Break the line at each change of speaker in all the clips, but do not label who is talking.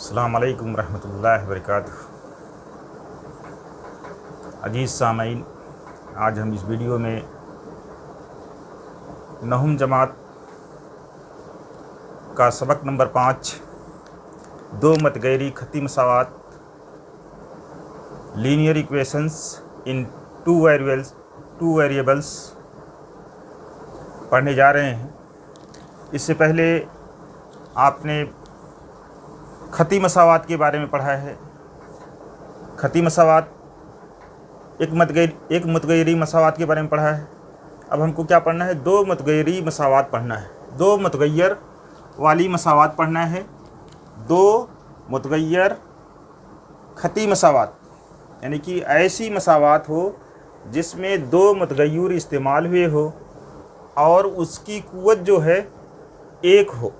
अस्सलाम वालेकुम रहमतुल्लाहि व बरकातुहू। अजीज़ सामीन, आज हम इस वीडियो में नहुम जमात का सबक नंबर 5 दो मतगैरी खती मसावात linear equations in two variables पढ़ने जा रहे हैं। इससे पहले आपने खती मसावात के बारे में पढ़ा है। खती मसावात एक मतगैरी मसावात के बारे में पढ़ा है। अब हमको क्या पढ़ना है? दो मतगैरी मसावात पढ़ना है। दो मतगैर वाली मसावात पढ़ना है। दो मतगैर खती मसावात यानी कि ऐसी मसावात हो जिसमें दो मतगैर इस्तेमाल हुए हो और उसकी कुव्वत जो है एक हो।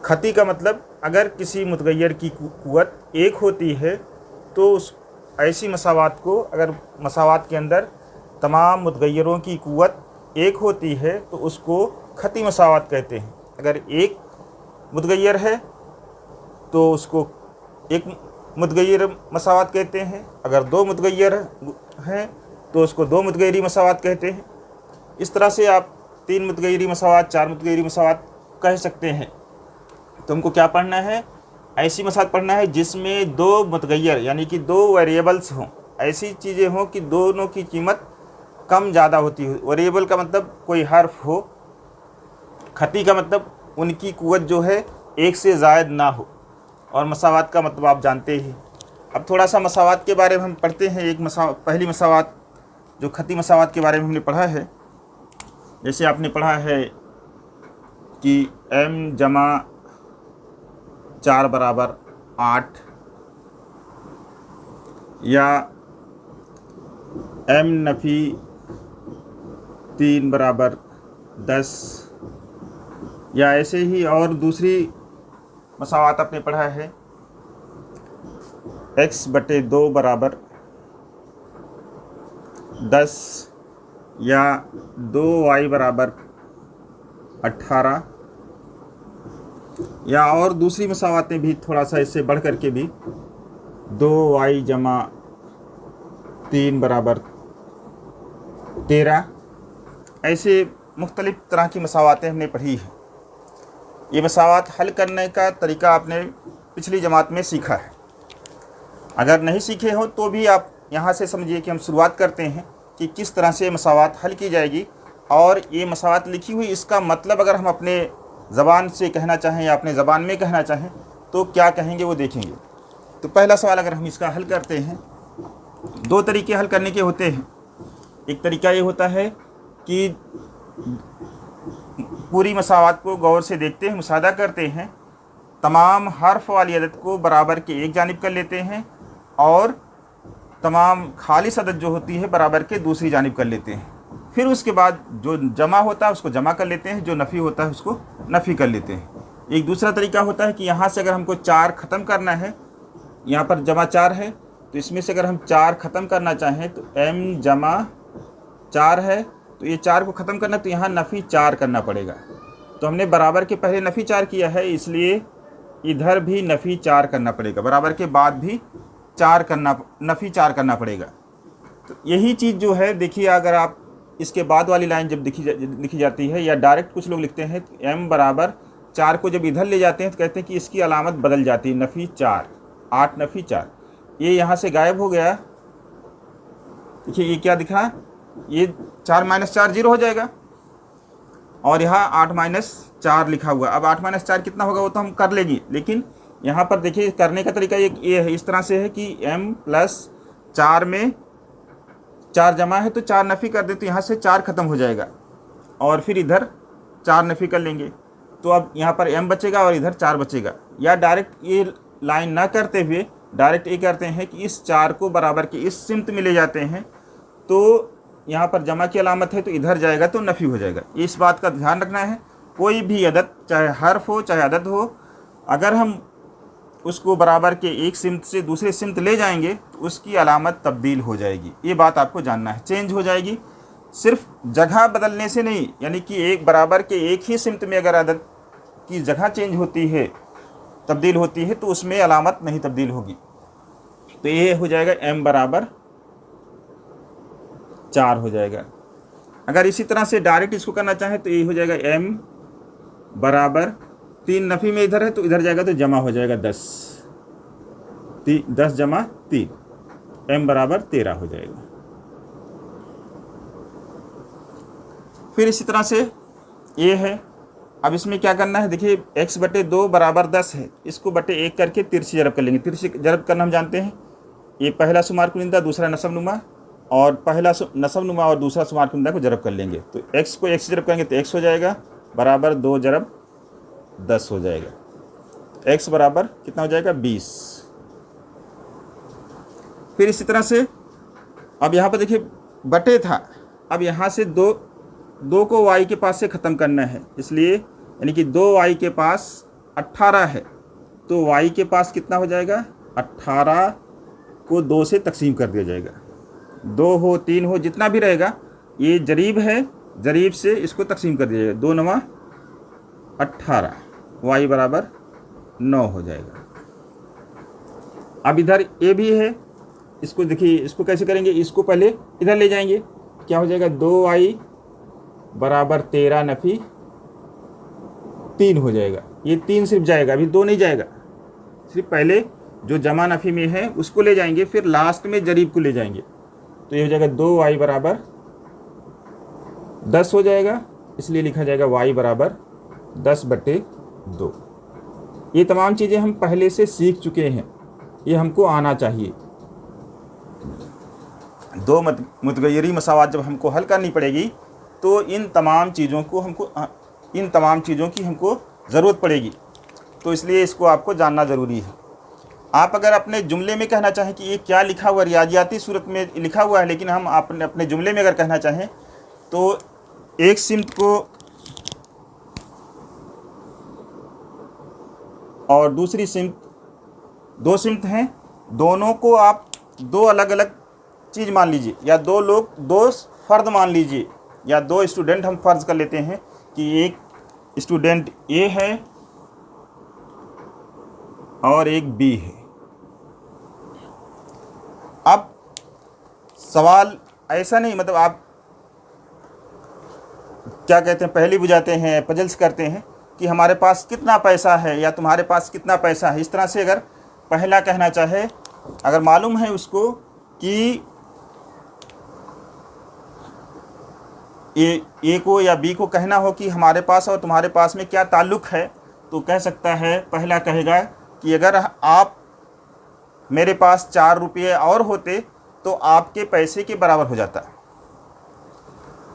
खती का मतलब अगर किसी मुतगैर की कुव्वत एक होती है तो उस ऐसी मसावात को, अगर मसावात के अंदर तमाम मुतगैरों की कुव्वत एक होती है तो उसको खती मसावात कहते हैं। अगर एक मुतगैर है तो उसको एक मुतगैर मसावात कहते हैं। अगर दो मुतगैर हैं तो उसको दो मुतगैरी मसावात कहते हैं। इस तरह से आप तीन मुतगैरी मसावात, चार मुतगैरी मसावात कह सकते हैं। तो हमको क्या पढ़ना है? ऐसी मसावात पढ़ना है जिसमें दो मुतगैर यानी कि दो वेरिएबल्स हों। ऐसी चीज़ें हों कि दोनों की कीमत कम ज़्यादा होती हो। वेरिएबल का मतलब कोई हर्फ हो। खती का मतलब उनकी कुव्वत जो है एक से ज़ायद ना हो। और मसावात का मतलब आप जानते ही। अब थोड़ा सा मसावात के बारे में हम पढ़ते हैं। पहली मसावात जो खती मसावात के बारे में हमने पढ़ा है, जैसे आपने पढ़ा है कि m जमा 4 बराबर 8 या m नफ़ी 3 बराबर 10, या ऐसे ही और दूसरी मसावात आपने पढ़ा है x/2 बराबर 10 या 2y बराबर 18, या और दूसरी मसावातें भी थोड़ा सा इससे बढ़ करके भी 2y जमा 3 बराबर 13। ऐसे मुख्तलिफ़ तरह की मसावातें हमने पढ़ी हैं। ये मसावात हल करने का तरीका आपने पिछली जमात में सीखा है। अगर नहीं सीखे हो तो भी आप यहाँ से समझिए कि हम शुरुआत करते हैं कि किस तरह से मसावात हल की जाएगी। और ये मसावात लिखी हुई, इसका मतलब अगर हम अपने ज़बान से कहना चाहें या अपने ज़बान में कहना चाहें तो क्या कहेंगे वो देखेंगे। तो पहला सवाल अगर हम इसका हल करते हैं, दो तरीके हल करने के होते हैं। एक तरीका ये होता है कि पूरी मसावात को गौर से देखते हैं, मुशाहदा करते हैं, तमाम हर्फ वाली अदद को बराबर के एक जानिब कर लेते हैं और तमाम खालिस अदद जो होती है बराबर के दूसरी जानिब कर लेते हैं। फिर उसके बाद जो जमा होता है उसको जमा कर लेते हैं, जो नफ़ी होता है उसको नफ़ी कर लेते हैं। एक दूसरा तरीका होता है कि यहाँ से अगर हमको 4 ख़त्म करना है, यहाँ पर जमा 4 है तो इसमें से अगर हम 4 ख़त्म करना चाहें तो m जमा 4 है तो ये 4 को ख़त्म करना तो यहाँ नफ़ी 4 करना पड़ेगा। तो हमने बराबर के पहले नफ़ी 4 किया है, इसलिए इधर भी नफ़ी 4 करना पड़ेगा। बराबर के बाद भी नफ़ी 4 करना पड़ेगा। तो यही चीज़ जो है, देखिए अगर आप इसके बाद वाली लाइन जब लिखी जाती है, या डायरेक्ट कुछ लोग लिखते हैं m बराबर 4 को जब इधर ले जाते हैं तो कहते हैं कि इसकी अलामत बदल जाती है, नफ़ी 4, 8 नफ़ी 4। ये यहाँ से गायब हो गया। देखिए ये क्या दिखा, ये 4 - 4 0 हो जाएगा और यहाँ 8 - 4 लिखा हुआ। अब 8 - 4 कितना होगा वो तो हम कर लेंगे, लेकिन यहाँ पर देखिए करने का तरीका ये है, इस तरह से है कि m + 4 में 4 जमा है तो 4 नफ़ी कर दे तो यहाँ से 4 ख़त्म हो जाएगा और फिर इधर 4 नफ़ी कर लेंगे तो अब यहाँ पर m बचेगा और इधर 4 बचेगा। या डायरेक्ट ये लाइन ना करते हुए डायरेक्ट ये करते हैं कि इस 4 को बराबर के इस सिमत में ले जाते हैं, तो यहाँ पर जमा की अलामत है तो इधर जाएगा तो नफ़ी हो जाएगा। इस बात का ध्यान रखना है। कोई भी अदद, चाहे हर्फ हो चाहे अदद हो, अगर हम उसको बराबर के एक सिमत से दूसरे सिमत ले जाएंगे तो उसकी अलामत तब्दील हो जाएगी। ये बात आपको जानना है, चेंज हो जाएगी। सिर्फ जगह बदलने से नहीं, यानी कि एक बराबर के एक ही सिमत में अगर अदद की जगह चेंज होती है तब्दील होती है तो उसमें अलामत नहीं तब्दील होगी। तो ये हो जाएगा m बराबर 4 हो जाएगा। अगर इसी तरह से डायरेक्ट इसको करना चाहें तो ये हो जाएगा m बराबर 3 नफ़ी में इधर है तो इधर जाएगा तो जमा हो जाएगा 10, 10 जमा 3, m बराबर 13 हो जाएगा। फिर इसी तरह से ये है। अब इसमें क्या करना है, देखिए x बटे 2 बराबर 10 है, इसको बटे 1 करके तिरछी जरब कर लेंगे। तिरछी जरब करना हम जानते हैं, ये पहला शुमार कुनिंदा दूसरा नसब नुमा, और पहला नसब नुमा और दूसरा शुमार कुनिंदा को जरब कर लेंगे। तो x को x से जरब करेंगे तो x हो जाएगा बराबर 2 जरब 10 हो जाएगा। x बराबर कितना हो जाएगा 20। फिर इसी तरह से अब यहाँ पर देखिए बटे था, अब यहाँ से दो को y के पास से ख़त्म करना है, इसलिए यानी कि 2y के पास 18 है तो y के पास कितना हो जाएगा, 18 को 2 से तकसीम कर दिया जाएगा। 2 हो 3 हो जितना भी रहेगा, ये जरीब है, जरीब से इसको तकसीम कर दिया जाएगा। 2 9 18, y बराबर 9 हो जाएगा। अब इधर ये भी है, इसको देखिए इसको कैसे करेंगे, इसको पहले इधर ले जाएंगे, क्या हो जाएगा 2y बराबर 13 नफ़ी 3 हो जाएगा। ये 3 सिर्फ जाएगा, अभी 2 नहीं जाएगा, सिर्फ पहले जो जमा नफ़ी में है उसको ले जाएंगे, फिर लास्ट में जरीब को ले जाएंगे। तो ये हो जाएगा 2y बराबर 10 हो जाएगा, इसलिए लिखा जाएगा y बराबर 10 बटे 2। ये तमाम चीज़ें हम पहले से सीख चुके हैं, ये हमको आना चाहिए। दो मुतगय्यरी मसावात जब हमको हल करनी पड़ेगी तो इन तमाम चीज़ों की हमको ज़रूरत पड़ेगी, तो इसलिए इसको आपको जानना ज़रूरी है। आप अगर अपने जुमले में कहना चाहें कि ये क्या लिखा हुआ रियाजियाती सूरत में लिखा हुआ है, लेकिन हम अपने जुमले में अगर कहना चाहें तो एक सिमत को और दूसरी सिमत, 2 सिमत हैं, दोनों को आप 2 अलग अलग चीज़ मान लीजिए, या 2 फ़र्द मान लीजिए, या 2 स्टूडेंट हम फ़र्ज़ कर लेते हैं कि एक स्टूडेंट ए है और एक बी है। अब सवाल ऐसा नहीं, मतलब आप क्या कहते हैं, पहली बुझाते हैं, पजल्स करते हैं कि हमारे पास कितना पैसा है या तुम्हारे पास कितना पैसा है। इस तरह से अगर पहला कहना चाहे, अगर मालूम है उसको कि ए को या बी को कहना हो कि हमारे पास और तुम्हारे पास में क्या ताल्लुक़ है, तो कह सकता है, पहला कहेगा कि अगर आप मेरे पास 4 रुपये और होते तो आपके पैसे के बराबर हो जाता।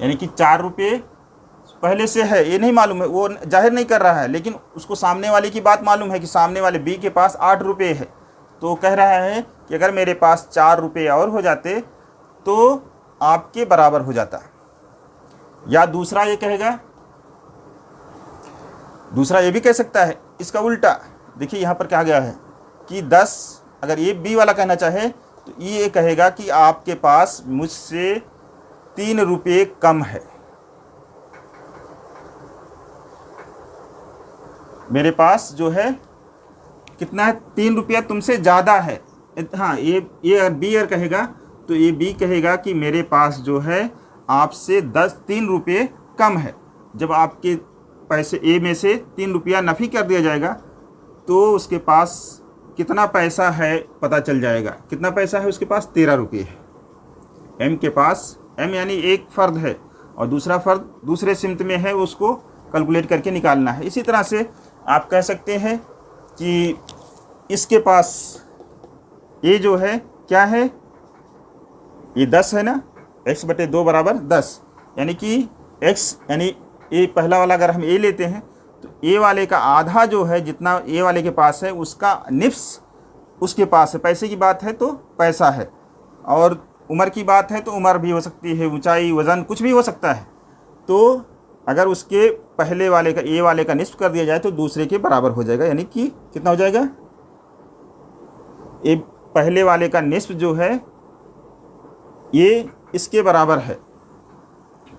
यानी कि 4 रुपये पहले से है, ये नहीं मालूम है, वो जाहिर नहीं कर रहा है, लेकिन उसको सामने वाले की बात मालूम है कि सामने वाले बी के पास 8 रुपये है, तो कह रहा है कि अगर मेरे पास 4 रुपये और हो जाते तो आपके बराबर हो जाता। या दूसरा ये कहेगा, दूसरा ये भी कह सकता है इसका उल्टा। देखिए यहाँ पर क्या गया है कि 10, अगर ये बी वाला कहना चाहे तो ये कहेगा कि आपके पास मुझसे 3 रुपये कम है, मेरे पास जो है कितना है, 3 रुपया तुमसे ज़्यादा है। हाँ, ये अगर बी अगर कहेगा तो ये बी कहेगा कि मेरे पास जो है आपसे 3 रुपये कम है। जब आपके पैसे ए में से 3 रुपया नफ़ी कर दिया जाएगा तो उसके पास कितना पैसा है पता चल जाएगा। कितना पैसा है उसके पास, 13 रुपये है। एम के पास, एम यानी एक फ़र्द है और दूसरा फ़र्द दूसरे सिमत में है, उसको कैलकुलेट करके निकालना है। इसी तरह से आप कह सकते हैं कि इसके पास ये जो है क्या है, ये 10 है ना, x बटे 2 बराबर 10, यानी कि x यानी ए पहला वाला अगर हम ए लेते हैं तो ए वाले का आधा जो है, जितना ए वाले के पास है उसका निफ्स उसके पास है। पैसे की बात है तो पैसा है, और उम्र की बात है तो उम्र भी हो सकती है, ऊंचाई, वज़न, कुछ भी हो सकता है। तो अगर उसके पहले वाले का, ए वाले का निस्फ कर दिया जाए तो दूसरे के बराबर हो जाएगा। यानी कि कितना हो जाएगा, ए पहले वाले का निस्फ जो है ये इसके बराबर है,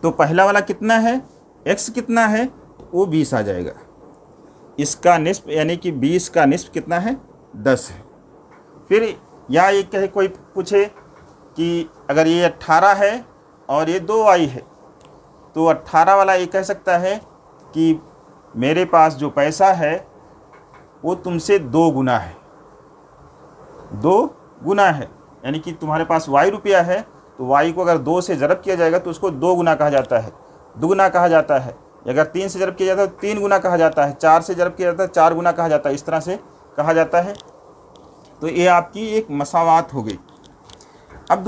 तो पहला वाला कितना है, x कितना है, वो 20 आ जाएगा। इसका निस्फ यानी कि 20 का निस्फ कितना है, 10 है। फिर या ये कहे कोई पूछे कि अगर ये 18 है और ये 2y है, तो 18 वाला ये कह सकता है कि मेरे पास जो पैसा है वो तुमसे 2 गुना है, 2 गुना है। यानी कि तुम्हारे पास y रुपया है, तो y को अगर 2 से ज़रब किया जाएगा तो उसको 2 गुना कहा जाता है, दुगुना कहा जाता है। अगर 3 से ज़रब किया जाता है तो 3 गुना कहा जाता है, 4 से ज़रब किया जाता है 4 गुना कहा जाता है, इस तरह से कहा जाता है। तो ये आपकी एक मसावात हो गई। अब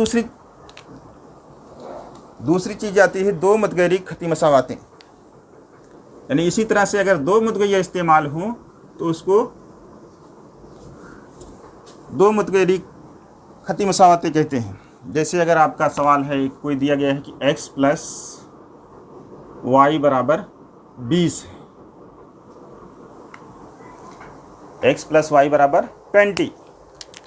दूसरी चीज़ आती है दो मतगैरी खती मसावातें। यानी इसी तरह से अगर दो मतगैया इस्तेमाल हों तो उसको दो मतगैरी खती मसावातें कहते हैं। जैसे अगर आपका सवाल है, कोई दिया गया है कि x प्लस वाई बराबर 20 है, x प्लस वाई बराबर 20।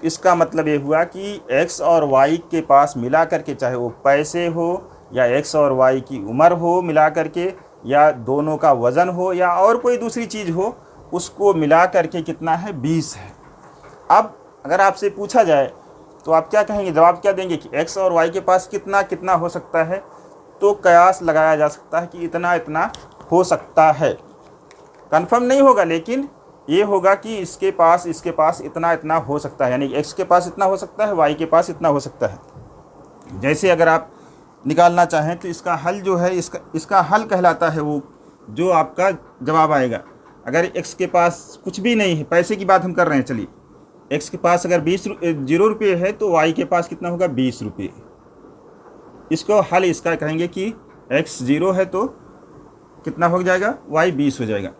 इसका मतलब ये हुआ कि x और y के पास मिला करके, चाहे वो पैसे हो या x और y की उम्र हो मिला करके, या दोनों का वज़न हो, या और कोई दूसरी चीज़ हो, उसको मिला करके कितना है, 20 है। अब अगर आपसे पूछा जाए तो आप क्या कहेंगे, जवाब क्या देंगे कि x और y के पास कितना कितना हो सकता है, तो कयास लगाया जा सकता है कि इतना इतना हो सकता है। कंफर्म नहीं होगा, लेकिन ये होगा कि इसके पास इतना इतना हो सकता है। यानी x के पास इतना हो सकता है, y के पास इतना हो सकता है। जैसे अगर आप निकालना चाहें तो इसका हल जो है, इसका हल कहलाता है वो जो आपका जवाब आएगा। अगर x के पास कुछ भी नहीं है, पैसे की बात हम कर रहे हैं, चलिए x के पास अगर 0 रुपये है तो y के पास कितना होगा, 20 रुपये। इसको हल इसका कहेंगे कि x 0 है तो कितना हो जाएगा, y 20 हो जाएगा।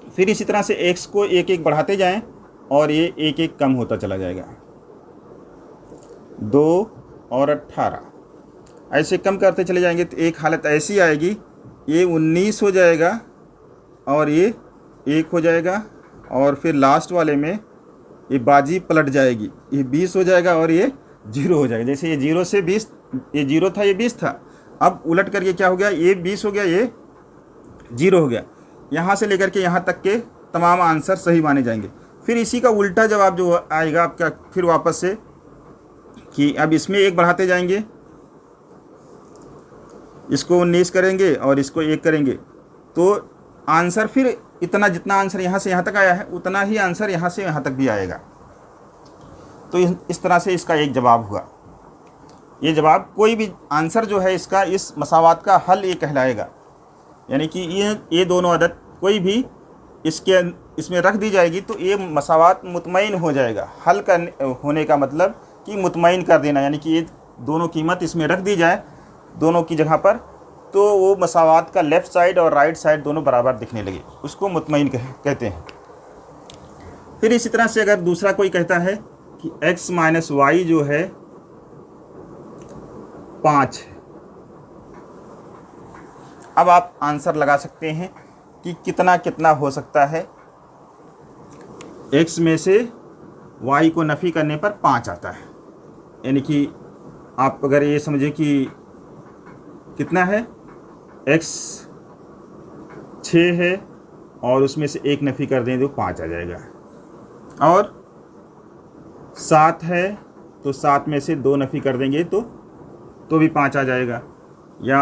फिर इसी तरह से x को एक एक बढ़ाते जाएं और ये एक एक कम होता चला जाएगा, 2 और 18 ऐसे कम करते चले जाएंगे तो एक हालत ऐसी आएगी, ये 19 हो जाएगा और ये 1 हो जाएगा, और फिर लास्ट वाले में ये बाजी पलट जाएगी, ये 20 हो जाएगा और ये 0 हो जाएगा। जैसे ये 0 से 20, ये 0 था, ये 20 था, अब उलट करके क्या हो गया, ये 20 हो गया, ये 0 हो गया। यहाँ से लेकर के यहाँ तक के तमाम आंसर सही माने जाएंगे। फिर इसी का उल्टा जवाब जो आएगा आपका, फिर वापस से कि अब इसमें 1 बढ़ाते जाएंगे, इसको 19 करेंगे और इसको 1 करेंगे, तो आंसर फिर इतना, जितना आंसर यहाँ से यहाँ तक आया है उतना ही आंसर यहाँ से यहाँ तक भी आएगा। तो इस तरह से इसका एक जवाब हुआ। ये जवाब, कोई भी आंसर जो है इसका, इस मसावात का हल ये कहलाएगा। यानी कि ये दोनों अदद कोई भी इसमें रख दी जाएगी तो ये मसावात मुतमईन हो जाएगा। हल होने का मतलब कि मुतमईन कर देना, यानी कि ये दोनों कीमत इसमें रख दी जाए दोनों की जगह पर, तो वो मसावात का लेफ़्ट साइड और राइट साइड दोनों बराबर दिखने लगे, उसको मुतमईन कहते हैं। फिर इसी तरह से अगर दूसरा कोई कहता है कि x माइनस वाई जो है 5 है, अब आप आंसर लगा सकते हैं कि कितना कितना हो सकता है। x में से y को नफ़ी करने पर 5 आता है, यानी कि आप अगर ये समझे कि कितना है, x 6 है और उसमें से 1 नफ़ी कर दें तो 5 आ जाएगा, और 7 है तो 7 में से 2 नफ़ी कर देंगे तो भी 5 आ जाएगा, या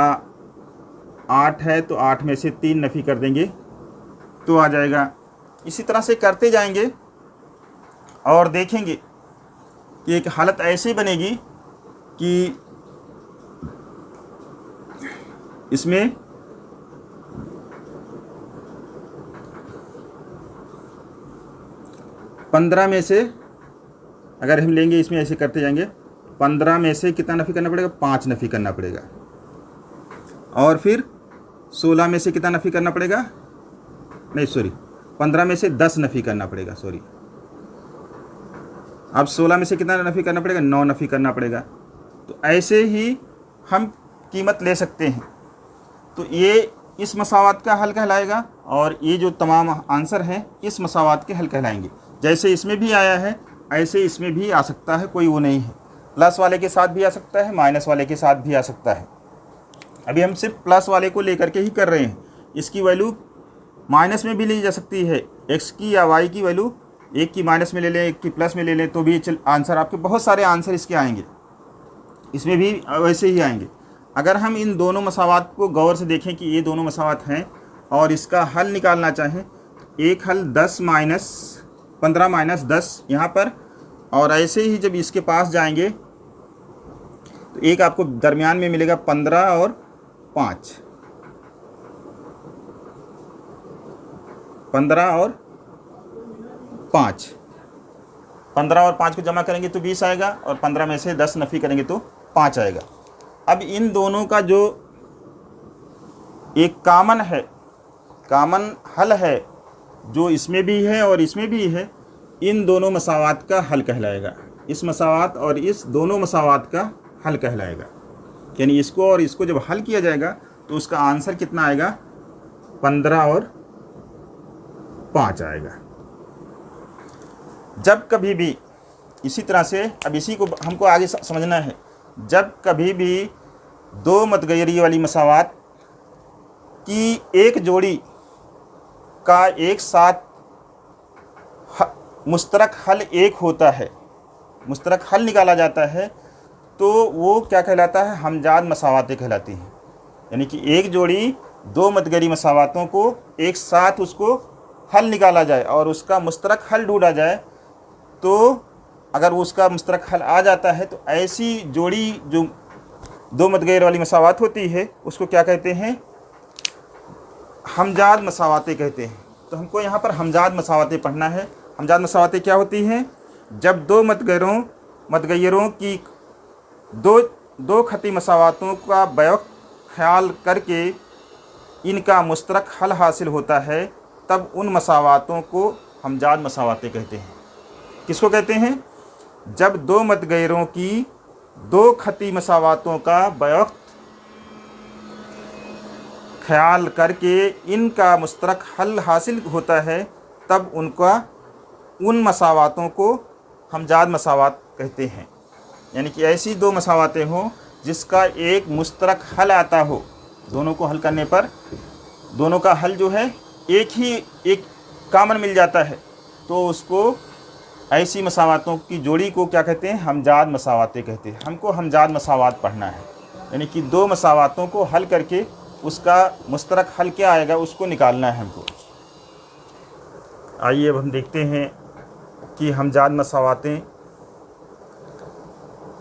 8 है तो 8 में से 3 नफ़ी कर देंगे तो आ जाएगा। इसी तरह से करते जाएंगे और देखेंगे कि एक हालत ऐसी बनेगी कि इसमें पंद्रह में से अगर हम लेंगे, इसमें ऐसे करते जाएंगे, 15 में से कितना नफ़ी करना पड़ेगा, 5 नफ़ी करना पड़ेगा, और फिर 16 में से कितना नफ़ी करना पड़ेगा, नहीं सॉरी 15 में से 10 नफ़ी करना पड़ेगा, सॉरी अब 16 में से कितना नफ़ी करना पड़ेगा, 9 नफ़ी करना पड़ेगा। तो ऐसे ही हम कीमत ले सकते हैं। तो ये इस मसावात का हल कहलाएगा, और ये जो तमाम आंसर हैं इस मसावात के हल कहलाएंगे। जैसे इसमें भी आया है ऐसे इसमें भी आ सकता है, कोई वो नहीं है। प्लस वाले के साथ भी आ सकता है, माइनस वाले के साथ भी आ सकता है। अभी हम सिर्फ प्लस वाले को लेकर के ही कर रहे हैं। इसकी वैल्यू माइनस में भी ली जा सकती है, एक्स की या वाई की वैल्यू एक की माइनस में ले लें, एक की प्लस में ले लें, तो भी आंसर आपके बहुत सारे आंसर इसके आएंगे, इसमें भी वैसे ही आएंगे। अगर हम इन दोनों मसावात को गौर से देखें कि ये दोनों मसावात हैं और इसका हल निकालना चाहें, तो एक हल 15 माइनस 10 यहाँ पर, और ऐसे ही जब इसके पास जाएंगे तो एक आपको दरमियान में मिलेगा 15 और 5, 15 और 5, 15 और 5 को जमा करेंगे तो 20 आएगा, और 15 में से 10 नफ़ी करेंगे तो 5 आएगा। अब इन दोनों का जो एक कामन हल है, जो इसमें भी है और इसमें भी है, इन दोनों मसावात का हल कहलाएगा। इस मसावात और इस दोनों मसावात का हल कहलाएगा। यानी इसको और इसको जब हल किया जाएगा तो उसका आंसर कितना आएगा, 15 और 5 आएगा। जब कभी भी इसी तरह से, अब इसी को हमको आगे समझना है, जब कभी भी दो मतगैरी वाली मसावात की एक जोड़ी का एक साथ मुश्तरक हल एक होता है, मुश्तरक हल निकाला जाता है, तो वो क्या कहलाता है, हमजाद मसावातें कहलाती हैं। यानी कि एक जोड़ी दो मतगैरी मसावातों को एक साथ उसको हल निकाला जाए और उसका मुश्तरक हल ढूंढा जाए, तो अगर उसका मुश्तरक हल आ जाता है तो ऐसी जोड़ी जो दो मतगैर वाली मसावात होती है उसको क्या कहते हैं, हमजाद मसावातें कहते हैं। तो हमको यहाँ पर हमजाद मसावातें पढ़ना है। हमजाद मसावातें क्या होती हैं, जब दो मतगैरों की दो खती मसावातों का बैक ख्याल करके इनका मुश्तरक हल हासिल होता है, तब उन मसावातों को हमजाद मसावातें कहते हैं। किसको कहते हैं, जब दो मतगैरों की दो खती मसावातों का बैक ख्याल करके इनका मुश्तरक हल हासिल होता है, तब उन मसावातों को हमजाद मसावात कहते हैं। यानी कि ऐसी दो मसावातें हों जिसका एक मुश्तरक हल आता हो, दोनों को हल करने पर दोनों का हल जो है एक कामन मिल जाता है, तो उसको ऐसी मसावातों की जोड़ी को क्या कहते हैं, हमजाद मसावातें कहते हैं। हमको हमजाद मसावात पढ़ना है, यानी कि दो मसावातों को हल करके उसका मुश्तरक हल क्या आएगा उसको निकालना है हमको। आइए अब हम देखते हैं कि हमजाद मसावातें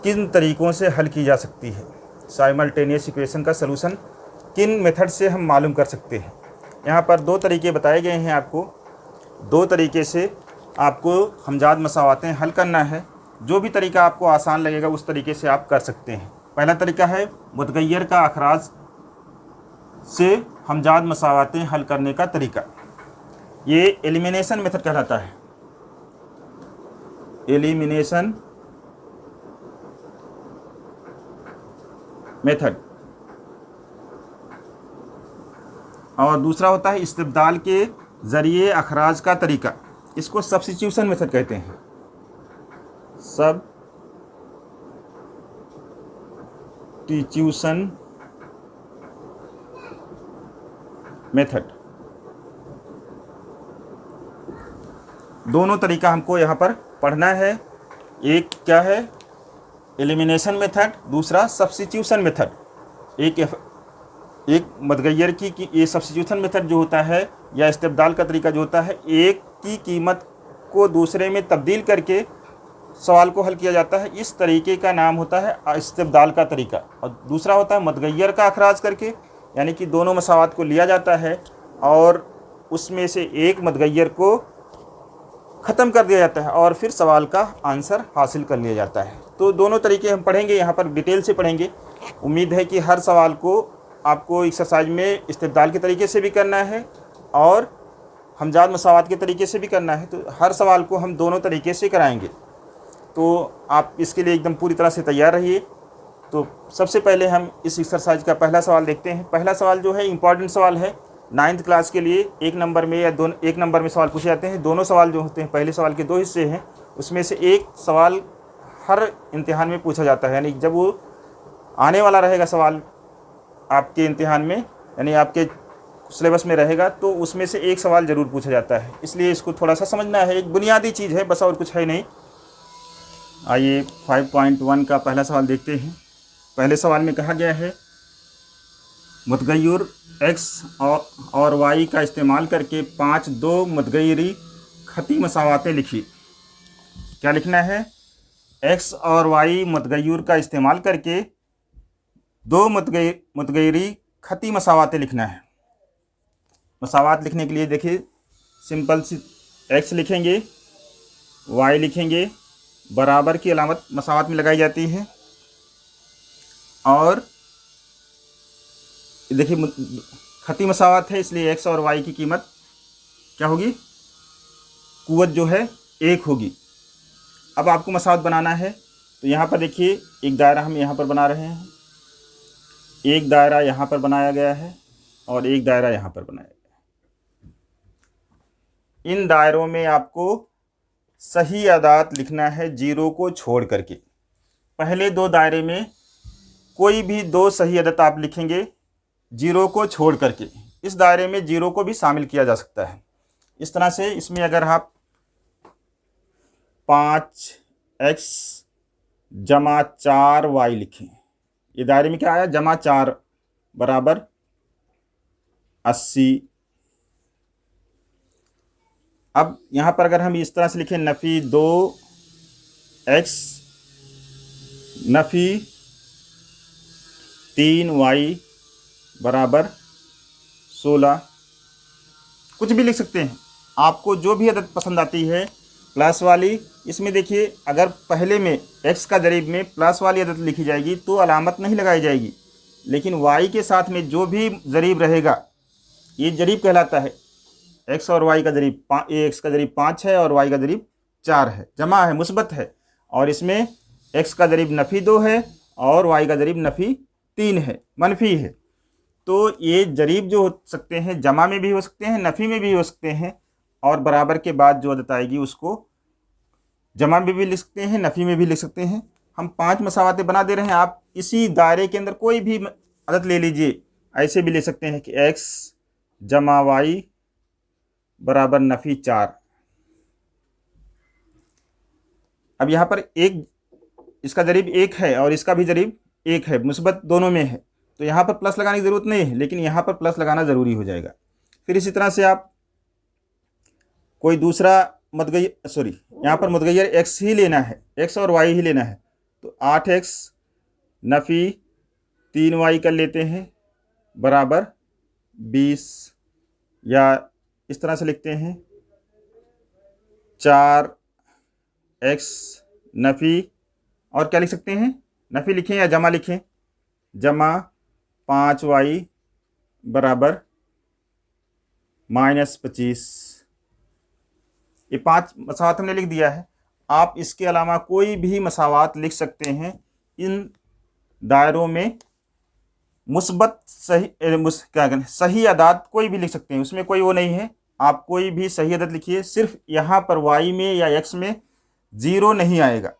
किन तरीक़ों से हल की जा सकती है। साइमल्टेनियस इक्वेशन का सलूशन किन मेथड से हम मालूम कर सकते हैं। यहाँ पर दो तरीके बताए गए हैं आपको, दो तरीके से आपको हमजाद मसावातें हल करना है। जो भी तरीका आपको आसान लगेगा उस तरीके से आप कर सकते हैं। पहला तरीका है मुतगय्यर का अखराज से हमजाद मसावातें हल करने का तरीका। ये एलिमिनेशन मेथड कहलाता है, एलिमिनेशन मेथड। और दूसरा होता है इस्तिब्दाल के ज़रिए अखराज का तरीका, इसको सब्स्टिट्यूशन मेथड कहते हैं, सब्स्टिट्यूशन मेथड। दोनों तरीका हमको यहाँ पर पढ़ना है। एक क्या है, एलिमिनेशन मेथड, दूसरा सब्स्टिट्यूशन मेथड। एक मतगय्यर की ये सब्स्टिट्यूशन मेथड जो होता है या इस्तिब्दाल का तरीका जो होता है, एक की कीमत को दूसरे में तब्दील करके सवाल को हल किया जाता है, इस तरीके का नाम होता है इस्तिब्दाल का तरीका। और दूसरा होता है मुतगय्यर का अखराज करके, यानी कि दोनों मसावात को लिया जाता है और उसमें से एक मुतगय्यर को ख़त्म कर दिया जाता है और फिर सवाल का आंसर हासिल कर लिया जाता है। तो दोनों तरीके हम पढ़ेंगे, यहाँ पर डिटेल से पढ़ेंगे। उम्मीद है कि हर सवाल को आपको एक्सरसाइज में इस्तिब्दाल के तरीके से भी करना है और हमजाद मसावात के तरीके से भी करना है, तो हर सवाल को हम दोनों तरीके से कराएंगे। तो आप इसके लिए एकदम पूरी तरह से तैयार रहिए। तो सबसे पहले हम इस एक्सरसाइज का पहला सवाल देखते हैं। पहला सवाल जो है इम्पॉर्टेंट सवाल है, 9th क्लास के लिए 1 नंबर में या एक नंबर में सवाल पूछे जाते हैं। दोनों सवाल जो होते हैं पहले सवाल के 2 हिस्से हैं, उसमें से एक सवाल हर इम्तिहान में पूछा जाता है। यानी जब वो आने वाला रहेगा सवाल आपके इम्तिहान में, यानी आपके सिलेबस में रहेगा तो उसमें से एक सवाल ज़रूर पूछा जाता है, इसलिए इसको थोड़ा सा समझना है। एक बुनियादी चीज़ है बस, और कुछ है नहीं। आइए 5.1 का पहला सवाल देखते हैं। पहले सवाल में कहा गया है मुतगय्यर x और y का इस्तेमाल करके 5 दो मुतगय्यरी खती मसावातें लिखी। क्या लिखना है? x और y मुतगय्यर का इस्तेमाल करके दो मुतगय्यरी खती मसावातें लिखना है। मसावात लिखने के लिए देखिए सिंपल सी, x लिखेंगे, y लिखेंगे, बराबर की अलामत मसावात में लगाई जाती है, और देखिए खती मसावात है इसलिए x और y की कीमत क्या होगी? कुव्वत जो है 1 होगी। अब आपको मसावात बनाना है तो यहाँ पर देखिए एक दायरा हम यहाँ पर बना रहे हैं, एक दायरा यहाँ पर बनाया गया है और एक दायरा यहाँ पर बनाया गया है। इन दायरों में आपको सही अदाद लिखना है जीरो को छोड़ करके। पहले दो दायरे में कोई भी दो सही अदद आप लिखेंगे जीरो को छोड़ करके। इस दायरे में जीरो को भी शामिल किया जा सकता है। इस तरह से इसमें अगर आप 5x जमा 4y लिखें, ये दायरे में क्या आया? जमा 4 बराबर 80। अब यहाँ पर अगर हम इस तरह से लिखें नफ़ी 2x नफ़ी 3y बराबर 16, कुछ भी लिख सकते हैं। आपको जो भी अदद पसंद आती है प्लस वाली। इसमें देखिए अगर पहले में x का ज़रीब में प्लस वाली अदद लिखी जाएगी तो अलामत नहीं लगाई जाएगी, लेकिन y के साथ में जो भी ज़रीब रहेगा ये ज़रीब कहलाता है। x और y का ज़रीब x का ज़रीब 5 है और y का ज़रीब 4 है, जमा है, मुस्बत है, और इसमें x का ज़रीब नफ़ी 2 है और y का ज़रीब नफ़ी 3 है, मनफी है। तो ये ज़रीब जो हो सकते हैं जमा में भी हो सकते हैं, नफ़ी में भी हो सकते हैं, और बराबर के बाद जो अदद आएगी उसको जमा में भी लिख सकते हैं, नफ़ी में भी लिख सकते हैं। हम 5 मसावातें बना दे रहे हैं। आप इसी दायरे के अंदर कोई भी अदद ले लीजिए, ऐसे भी ले सकते हैं कि x जमा y बराबर नफ़ी 4। अब यहाँ पर एक इसका ज़रीब 1 है और इसका भी ज़रीब 1 है, मुस्बत दोनों में है, तो यहाँ पर प्लस लगाने की ज़रूरत नहीं है, लेकिन यहाँ पर प्लस लगाना ज़रूरी हो जाएगा। फिर इसी तरह से आप कोई दूसरा यहाँ पर मुतगय्यर x ही लेना है, x और y ही लेना है, तो 8x नफ़ी 3y कर लेते हैं बराबर 20, या इस तरह से लिखते हैं 4x नफ़ी, और क्या लिख सकते हैं? नफ़ी लिखें या जमा लिखें, जमा 5y बराबर -25। ये 5 मसावात हमने लिख दिया है। आप इसके अलावा कोई भी मसावात लिख सकते हैं। इन दायरों में मुस्बत सही अदाद कोई भी लिख सकते हैं, उसमें कोई वो नहीं है। आप कोई भी सही अदद लिखिए, सिर्फ यहाँ पर y में या x में ज़ीरो नहीं आएगा।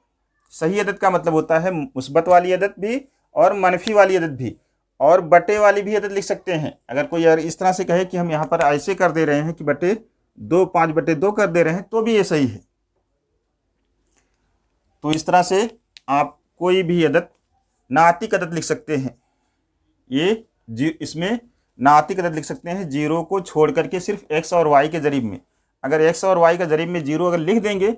सही अदद का मतलब होता है मुस्बत वाली अदद भी और मनफी वाली अदद भी, और बटे वाली भी अदद लिख सकते हैं। अगर कोई यार इस तरह से कहे कि हम यहाँ पर ऐसे कर दे रहे हैं कि बटे 2 5/2 कर दे रहे हैं, तो भी ये सही है। तो इस तरह से आप कोई भी अदद नातिक अदद लिख सकते हैं। इसमें नातिक अदद लिख सकते हैं जीरो को छोड़ करके, सिर्फ x और y के ज़रीब में। अगर x और y का ज़रीब में जीरो अगर लिख देंगे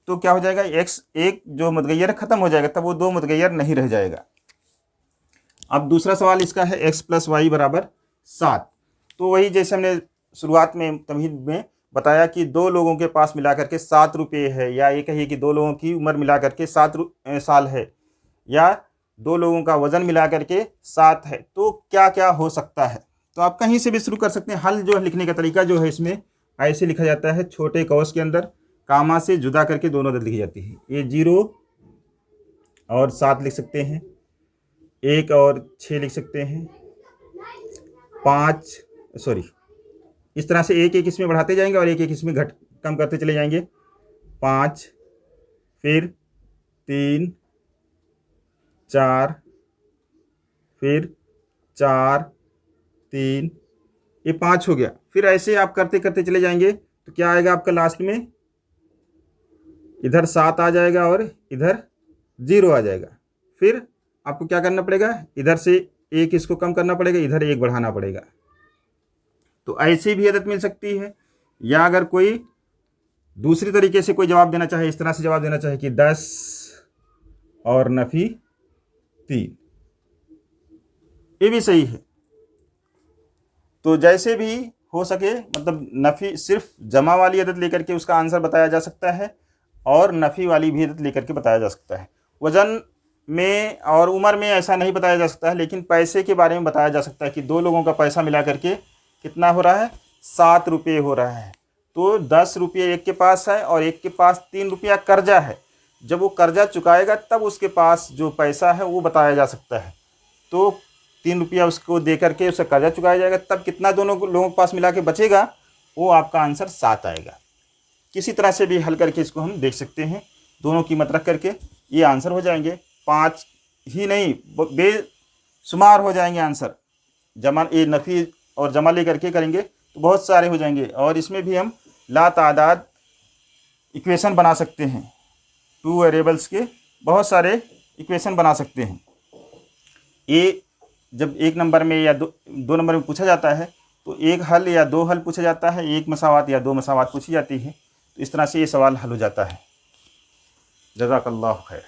तो क्या हो जाएगा? x एक जो मुतगय्यर ख़त्म हो जाएगा, तब वो दो मुतगय्यर नहीं रह जाएगा। अब दूसरा सवाल इसका है x + y बराबर 7। तो वही जैसे हमने शुरुआत में तमहीद में बताया कि दो लोगों के पास मिला करके 7 रुपये है, या ये कहिए कि दो लोगों की उम्र मिला करके 7 साल है, या दो लोगों का वज़न मिला करके 7 है, तो क्या क्या हो सकता है? तो आप कहीं से भी शुरू कर सकते हैं। हल जो है लिखने का तरीका जो है इसमें ऐसे लिखा जाता है, छोटे कौस के अंदर कामा से जुदा करके दोनों अदद लिखी जाती है। ये 0 और 7 लिख सकते हैं, 1 और 6 लिख सकते हैं, 5 इस तरह से एक एक इसमें बढ़ाते जाएंगे और एक एक इसमें कम करते चले जाएंगे। 5, फिर 3, 4, फिर 4, 3, ये 5 हो गया। फिर ऐसे आप करते करते चले जाएंगे तो क्या आएगा आपका लास्ट में, इधर 7 आ जाएगा और इधर 0 आ जाएगा। फिर आपको क्या करना पड़ेगा, इधर से 1 इसको कम करना पड़ेगा, इधर 1 बढ़ाना पड़ेगा। तो ऐसी भी आदत मिल सकती है। या अगर कोई दूसरी तरीके से कोई जवाब देना चाहे, इस तरह से जवाब देना चाहे कि 10 और नफ़ी 3, ये भी सही है। तो जैसे भी हो सके, मतलब नफ़ी सिर्फ जमा वाली आदत लेकर के उसका आंसर बताया जा सकता है और नफ़ी वाली भी आदत लेकर के बताया जा सकता है। वज़न में और उम्र में ऐसा नहीं बताया जा सकता है, लेकिन पैसे के बारे में बताया जा सकता है कि 2 लोगों का पैसा मिला करके कितना हो रहा है, 7 रुपये हो रहा है। तो 10 रुपये एक के पास है और एक के पास 3 रुपया कर्जा है। जब वो कर्जा चुकाएगा तब उसके पास जो पैसा है वो बताया जा सकता है। तो 3 रुपया उसको दे करके उसका कर्जा चुकाया जाएगा, तब कितना दोनों लोगों के पास मिला के बचेगा, वो आपका आंसर 7 आएगा। किसी तरह से भी हल करके इसको हम देख सकते हैं, दोनों कीमत रख करके ये आंसर हो जाएंगे। 5 ही नहीं, बेशुमार हो जाएंगे आंसर। जमा ये नफ़ी और जमा ले करके करेंगे तो बहुत सारे हो जाएंगे। और इसमें भी हम लातादाद इक्वेशन बना सकते हैं, 2 वेरिएबल्स के बहुत सारे इक्वेशन बना सकते हैं। ये जब 1 नंबर में या 2 नंबर में पूछा जाता है तो 1 हल या 2 हल पूछा जाता है, 1 मसावात या 2 मसावात पूछी जाती है। तो इस तरह से ये सवाल हल हो जाता है। जज़ाकल्लाह खैर।